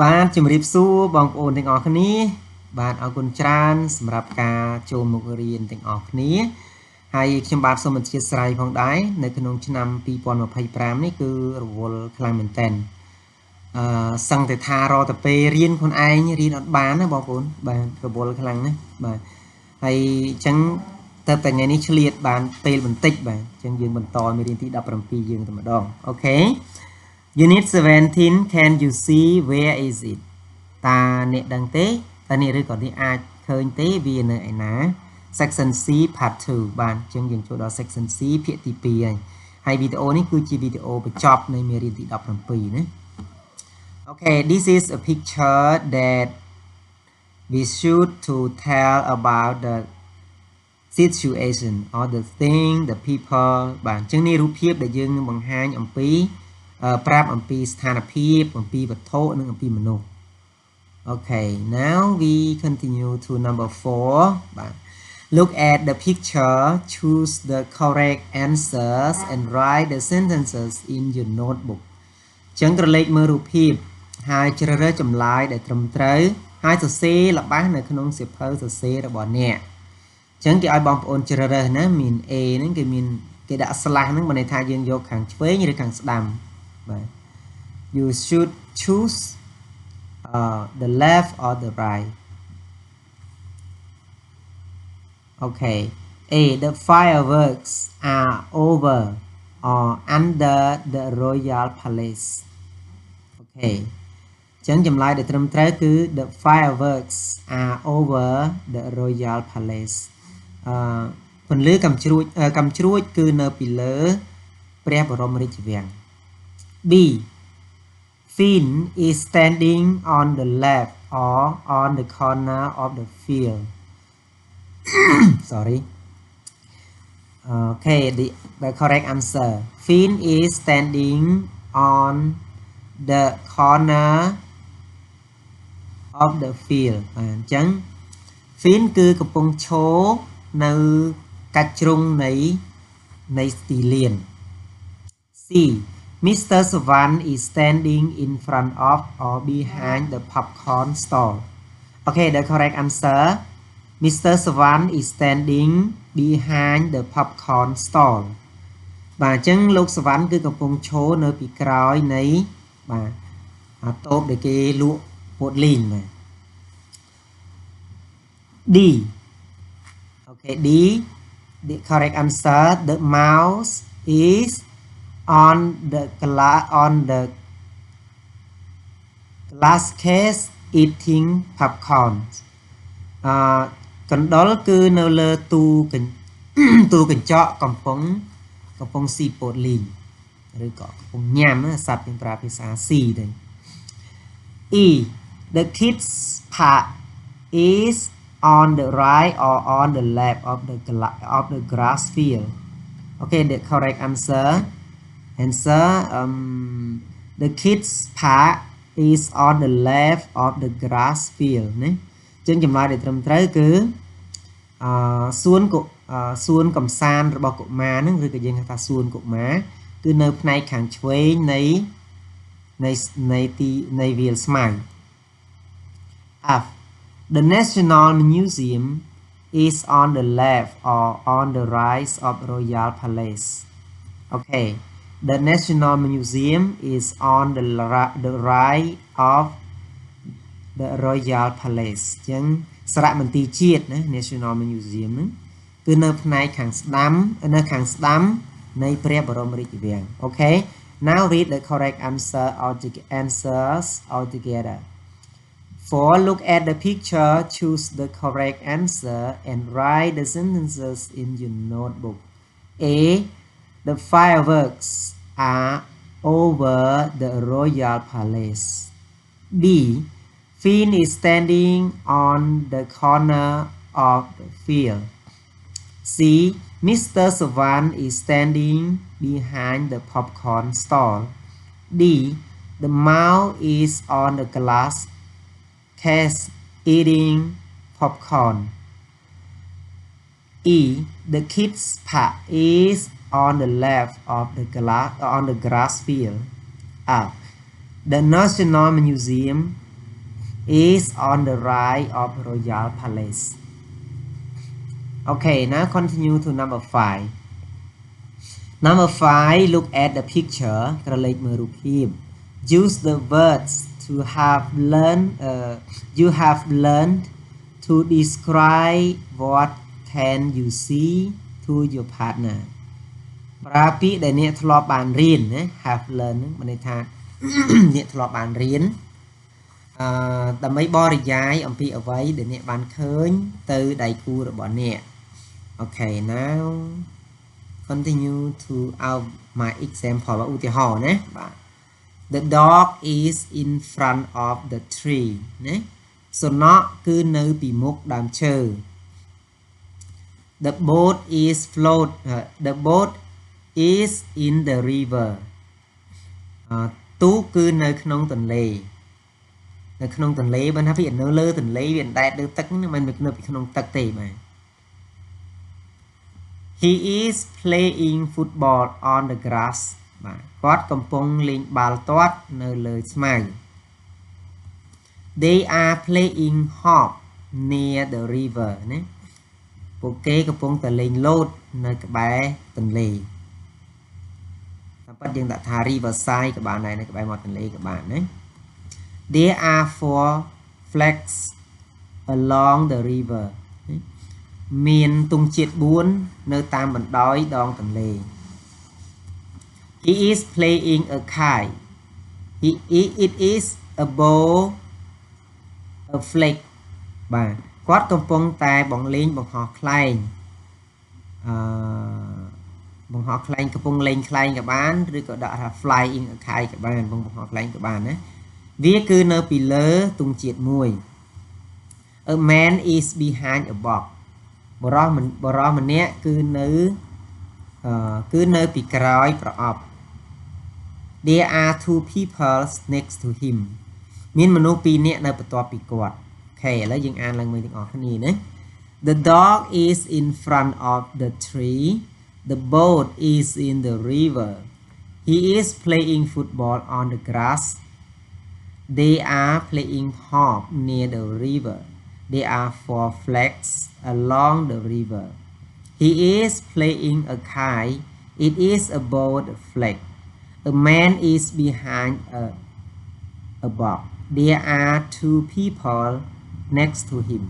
បាទជំរាបសួរបងប្អូនទាំងអស់គ្នាបាទអរគុណច្រើនសម្រាប់ការចូលមករៀនទាំងអស់គ្នាហើយខ្ញុំបាទសូមអធិស្ឋានផងដែរនៅក្នុងឆ្នាំ2025នេះគឺរវល់ខ្លាំងមែនតើសឹងតែថារកតែពេលរៀនខ្លួនឯងរៀនអត់បានណាបងប្អូនបាទរវល់ខ្លាំងណាស់បាទហើយអញ្ចឹងទៅតែថ្ងៃនេះឆ្លៀតបានពេលបន្តិចបាទអញ្ចឹងយើងបន្តមេរៀនទី17យើងតែម្ដងអូខេ Unit 17 can you see where is it តាអ្នកដឹងទេតាអ្នកឬក៏អ្នកអាចឃើញទេវានៅឯណា Section C part 2បាទអញ្ចឹងយើងចូលដល់ Section C ភាគទី2ហើយវីដេអូនេះគឺជាវីដេអូបញ្ចប់នៃមេរៀនទី17ណា Okay this is a picture that we should to tell about the situation or the thing the people បាទអញ្ចឹងនេះរូបភាពដែលយើងនឹងបង្ហាញអំពីប្រាប់អំពីស្ថានភាពអំពីវត្ថុនិងអំពីមនុស្ស Okay now we continue to number 4 បាទ Look at the picture choose the correct answers and write the sentences in your notebook អញ្ចឹងក្រឡេកមើលរូបភាពហើយជ្រើសរើសចម្លើយដែលត្រឹមត្រូវហើយសរសេរល្បះនៅក្នុងសៀវភៅសរសេររបស់អ្នកអញ្ចឹងគេឲ្យបងប្អូនជ្រើសរើសណាមាន A ហ្នឹងគេមានគេដាក់ស្លាស់ហ្នឹងបើន័យថាយើងយកខាងឆ្វេងឬខាងស្ដាំបាទ You should choose the left or the right Okay A the fireworks are over or under the royal palace Okay អញ្ចឹងចម្លើយដែលត្រឹមត្រូវគឺ the fireworks are over the royal palace ពន្លឺកាំជ្រួចគឺនៅពីលើព្រះបរមរាជវាំង B Finn is standing on the left or on the corner of the field Sorry Okay the correct answer Finn is standing on the corner of the field អញ្ចឹង Finn គឺកំពុងឈរនៅកាច់ជ្រុងនៃទីលាន C Mr. Swan is standing in front of or behind the popcorn stall Okay the correct answer Mr. Swan is standing behind the popcorn stall បាទអញ្ចឹងលោកសវណ្ណគឺកំពុងឈរនៅពីក្រោយនៃបាទតូបដែលគេលក់ពោតលីងបាទ D Okay D the correct answer the mouse is on the glass case eating popcorn កណ្ដុរគឺនៅលើទូកញ្ចក់កំពុងស៊ីពោតលីងឬក៏កំពុងញ៉ាំសត្វមានប្រើភាសា C ទៅ E the kids park is on the right or on the left of the grass field Okay the correct answer the kids park is on the left of the grass field ណាអញ្ចឹងចម្លើយដែលត្រឹមត្រូវគឺសួនកំសាន្តរបស់កុមារហ្នឹងឬក៏យើងហៅថាសួនកុមារគឺនៅផ្នែកខាងឆ្វេងនៃវាលស្មៅ F The National Museum is on the left or on the right of Royal Palace Okay The National Museum is on the right of the Royal Palace អញ្ចឹងសារមន្ទីរជាតិណា National Museum ហ្នឹងគឺនៅផ្នែកខាងស្ដាំនៃព្រះបរមរាជវាំង Okay now read the correct answers all together 4 look at the picture choose the correct answer and write the sentences in your notebook A the fireworks are over the royal palace B Finn is standing on the corner of the field. C. Mr. Swan is standing behind the popcorn stall. D. The mouse is on the glass case eating popcorn. E. The kids' park is on the left of the grass field. F. The National Museum is on the right of Royal Palace. Okay, now continue to number 5. Number 5, look at the picture. ក្រឡេកមើលរូបភាព Use the words to have learned you have learned to describe what can you see to your partner. ប្រើពាក្យដែលអ្នកធ្លាប់បានរៀនណា have learned ហ្នឹងមានន័យថា អ្នកធ្លាប់បានរៀនដើម្បីបរិយាយអំពីអ្វីដែលអ្នកបានឃើញទៅដៃគូរបស់អ្នក Okay, now continue to out my example ឧទាហរណ៍ណាបាទ The dog is in front of the tree ណាសុនខគឺនៅពីមុខដើមឈើ The boat is float the boat is in the river ទូកគឺនៅក្នុងទន្លេនៅក្នុងទន្លេបើថាវានៅលើទន្លេវាអណ្ដែតលើទឹកហ្នឹងមិននៅពីក្នុងទឹកទេបាទ He is playing football on the grass បាទគាត់កំពុងលេងបាល់ទាត់នៅលើស្មៅ They are playing hop near the river ណាពួកគេកំពុងតែលេងលោតនៅក្បែរទន្លេតាមពិតយើងដាក់ថា river side ក៏បានដែរនៅក្បែរមាត់ទន្លេក៏បានណា There are 4 flags along the river មានទង់ជាតិ 4 នៅតាមបណ្ដោយដងទន្លេ He is playing a kite it is above a flag បាទគាត់កំពុងតែបង្លេងបង្ហោះខ្លែងបង្ហោះខ្លែងកំពុងលេងខ្លែងក៏បានឬក៏ដាក់ថា flying a kite ក៏បានបង្ហោះខ្លែងក៏បានណាវាគឺនៅពីលើទង់ជាតិ 1 A man is behind a box បរិះម្នាក់គឺនៅពីក្រោយប្រអប់ There are 2 people next to him មានមនុស្ស 2 នាក់នៅបន្ទាប់ពីគាត់អូខេឥឡូវយើងអានឡើងមើលទាំងអស់គ្នាណា The dog is in front of the tree The boat is in the river He is playing football on the grass They are playing hop near the river There are 4 flags along the river. He is playing a kite. It is above the flag. A man is behind a box. There are 2 people next to him.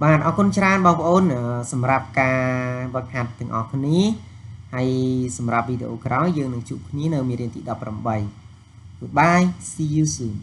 បាទអរគុណច្រើនបងប្អូនសម្រាប់ការវឹកហាត់ទាំងអស់គ្នាហើយសម្រាប់វីដេអូក្រោយយើងនឹងជួបគ្នានៅមេរៀនទី 18. Goodbye. See you soon.